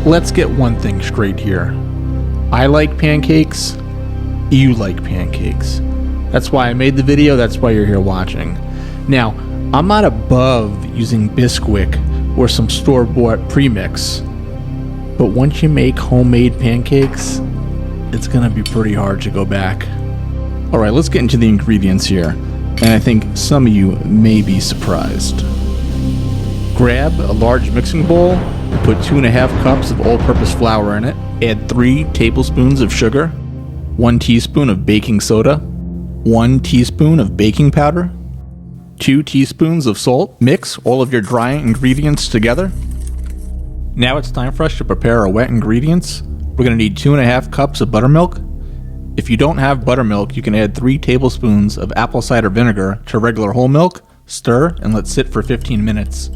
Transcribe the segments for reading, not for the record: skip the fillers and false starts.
Let's get one thing straight here. I like pancakes, you like pancakes. That's why I made the video, that's why you're here watching. Now, I'm not above using Bisquick or some store-bought premix, but once you make homemade pancakes, it's gonna be pretty hard to go back. Alright, let's get into the ingredients here, and I think some of you may be surprised. Grab a large mixing bowl and put 2.5 cups of all-purpose flour in it. Add 3 tablespoons of sugar, 1 teaspoon of baking soda, 1 teaspoon of baking powder, 2 teaspoons of salt. Mix all of your dry ingredients together. Now it's time for us to prepare our wet ingredients. We're going to need 2.5 cups of buttermilk. If you don't have buttermilk, you can add 3 tablespoons of apple cider vinegar to regular whole milk, stir, and let sit for 15 minutes.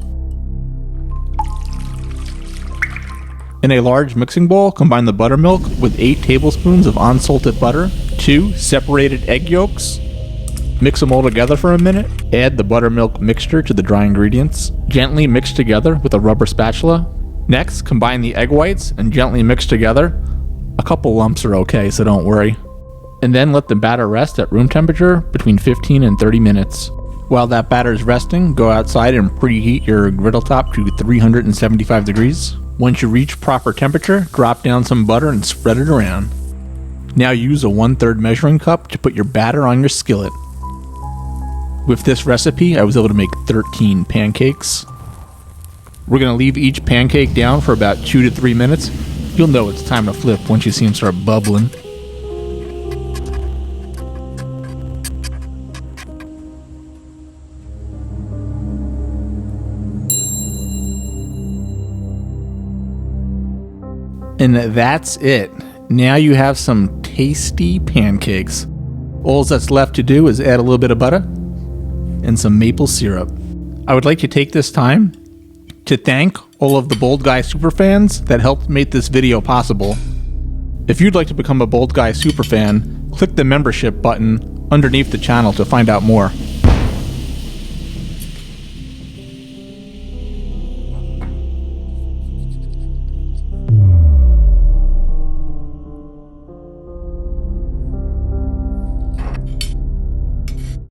In a large mixing bowl, combine the buttermilk with 8 tablespoons of unsalted butter, 2 separated egg yolks. Mix them all together for a minute. Add the buttermilk mixture to the dry ingredients. Gently mix together with a rubber spatula. Next, combine the egg whites and gently mix together. A couple lumps are okay, so don't worry. And then let the batter rest at room temperature between 15 and 30 minutes. While that batter is resting, go outside and preheat your griddle top to 375 degrees. Once you reach proper temperature, drop down some butter and spread it around. Now use a 1/3 measuring cup to put your batter on your skillet. With this recipe, I was able to make 13 pancakes. We're going to leave each pancake down for about 2 to 3 minutes. You'll know it's time to flip once you see them start bubbling. And that's it. Now you have some tasty pancakes. All that's left to do is add a little bit of butter and some maple syrup. I would like to take this time to thank all of the Bold Guy superfans that helped make this video possible. If you'd like to become a Bold Guy superfan, click the membership button underneath the channel to find out more.